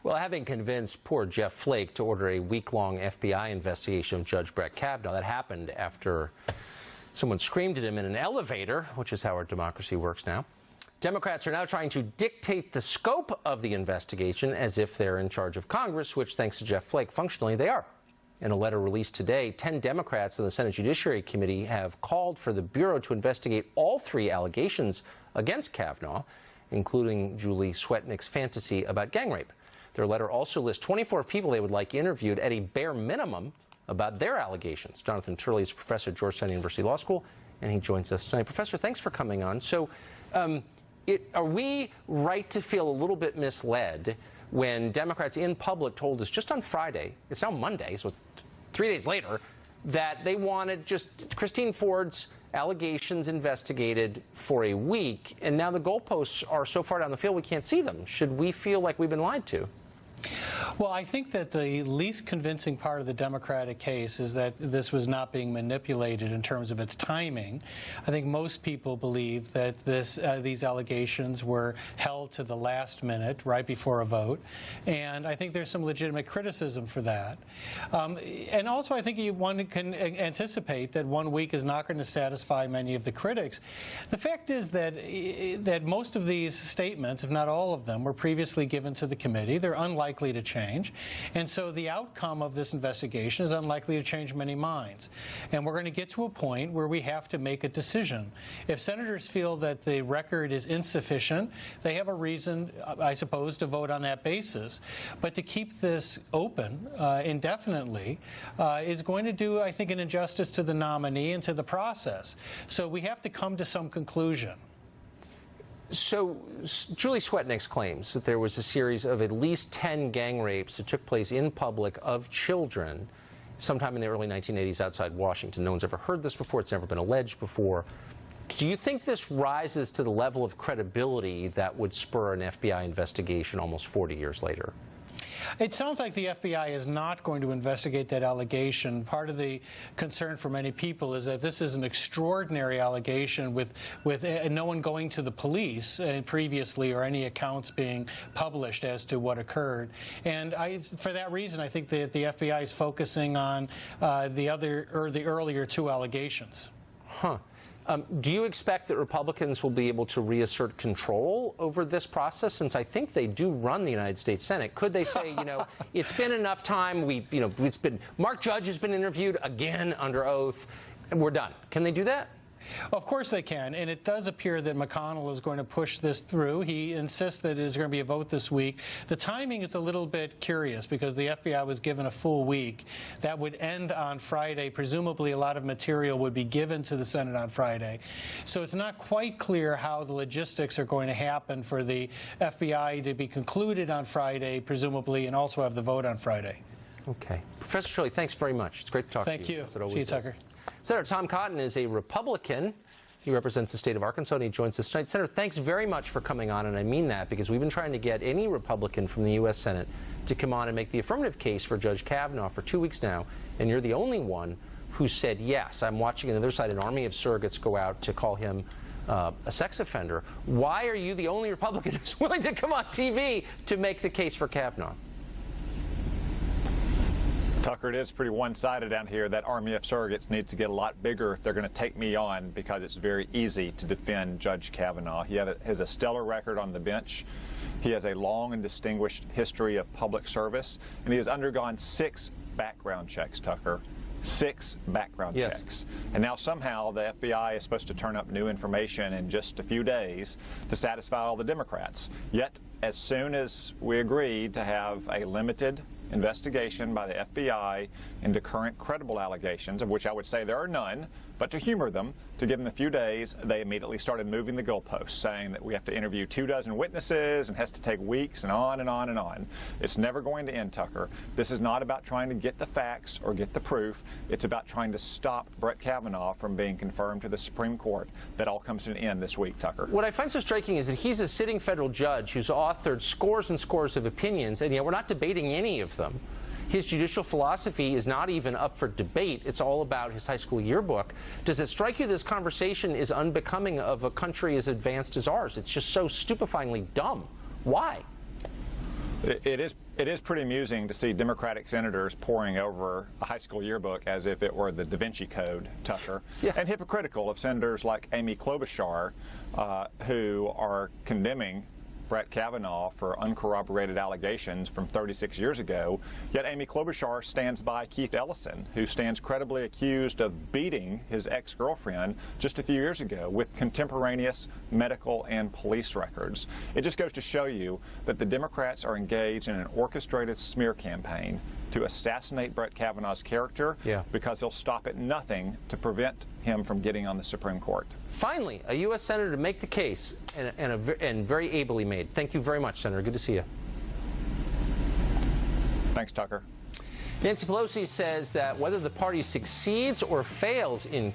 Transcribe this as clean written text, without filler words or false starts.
Well, having convinced poor Jeff Flake to order a week-long FBI investigation of Judge Brett Kavanaugh, that happened after someone screamed at him in an elevator, which is how our democracy works now. Democrats are now trying to dictate the scope of the investigation as if they're in charge of Congress, which, thanks to Jeff Flake, functionally they are. In a letter released today, 10 Democrats in the Senate Judiciary Committee have called for the Bureau to investigate all 3 allegations against Kavanaugh, including Julie Swetnick's fantasy about gang rape. Their letter also lists 24 people they would like interviewed at a bare minimum about their allegations. Jonathan Turley is a professor at Georgetown University Law School, and he joins us tonight. Professor, thanks for coming on. So are we right to feel a little bit misled when Democrats in public told us just on Friday, it's now Monday, so 3 days later, that they wanted just Christine Ford's allegations investigated for a week, and now the goalposts are so far down the field we can't see them? Should we feel like we've been lied to? Well, I think that the least convincing part of the Democratic case is that this was not being manipulated in terms of its timing. I think most people believe that these allegations were held to the last minute, right before a vote, and I think there's some legitimate criticism for that. And also, I think one can anticipate that 1 week is not going to satisfy many of the critics. The fact is that most of these statements, if not all of them, were previously given to the committee. They're unlikely to change, and so the outcome of this investigation is unlikely to change many minds. And we're going to get to a point where we have to make a decision. If senators feel that the record is insufficient, they have a reason, I suppose, to vote on that basis. But to keep this open indefinitely is going to do, I think, an injustice to the nominee and to the process. So we have to come to some conclusion. So Julie Swetnick's claims that there was a series of at least 10 gang rapes that took place in public of children sometime in the early 1980s outside Washington. No one's ever heard this before. It's never been alleged before. Do you think this rises to the level of credibility that would spur an FBI investigation almost 40 years later? It sounds like the FBI is not going to investigate that allegation. Part of the concern for many people is that this is an extraordinary allegation with no one going to the police previously or any accounts being published as to what occurred. And for that reason, I think that the FBI is focusing on the earlier 2 allegations. Huh. Do you expect that Republicans will be able to reassert control over this process, since I think they do run the United States Senate? Could they say, it's been enough time, Mark Judge has been interviewed again under oath, and we're done? Can they do that? Of course they can, and it does appear that McConnell is going to push this through. He insists that there's going to be a vote this week. The timing is a little bit curious because the FBI was given a full week. That would end on Friday. Presumably a lot of material would be given to the Senate on Friday. So it's not quite clear how the logistics are going to happen for the FBI to be concluded on Friday, presumably, and also have the vote on Friday. Okay. Professor Shirley, thanks very much. It's great to talk to you. Thank you. See you, Tucker. Senator Tom Cotton is a Republican. He represents the state of Arkansas, and he joins us tonight. Senator, thanks very much for coming on, and I mean that because we've been trying to get any Republican from the U.S. Senate to come on and make the affirmative case for Judge Kavanaugh for 2 weeks now, and you're the only one who said yes. I'm watching on the other side an army of surrogates go out to call him a sex offender. Why are you the only Republican who's willing to come on TV to make the case for Kavanaugh? Tucker, it is pretty one-sided down here. That army of surrogates needs to get a lot bigger if they're going to take me on, because it's very easy to defend Judge Kavanaugh. He has a stellar record on the bench. He has a long and distinguished history of public service, and he has undergone 6 background checks, Tucker. 6 background checks. And now somehow the FBI is supposed to turn up new information in just a few days to satisfy all the Democrats. Yet, as soon as we agreed to have a limited investigation by the FBI into current credible allegations, of which I would say there are none, but to humor them, to give them a few days, they immediately started moving the goalposts, saying that we have to interview 24 witnesses and has to take weeks and on and on and on. It's never going to end, Tucker. This is not about trying to get the facts or get the proof. It's about trying to stop Brett Kavanaugh from being confirmed to the Supreme Court. That all comes to an end this week, Tucker. What I find so striking is that he's a sitting federal judge who's authored scores and scores of opinions, and yet we're not debating any of them. His judicial philosophy is not even up for debate. It's all about his high school yearbook. Does it strike you this conversation is unbecoming of a country as advanced as ours? It's just so stupefyingly dumb. Why? It is pretty amusing to see Democratic senators poring over a high school yearbook as if it were the Da Vinci Code, Tucker, Yeah. and hypocritical of senators like Amy Klobuchar, who are condemning Brett Kavanaugh for uncorroborated allegations from 36 years ago, yet Amy Klobuchar stands by Keith Ellison, who stands credibly accused of beating his ex-girlfriend just a few years ago with contemporaneous medical and police records. It just goes to show you that the Democrats are engaged in an orchestrated smear campaign to assassinate Brett Kavanaugh's character because they'll stop at nothing to prevent him from getting on the Supreme Court. Finally, a U.S. senator to make the case, and very ably made. Thank you very much, Senator. Good to see you. Thanks, Tucker. Nancy Pelosi says that whether the party succeeds or fails in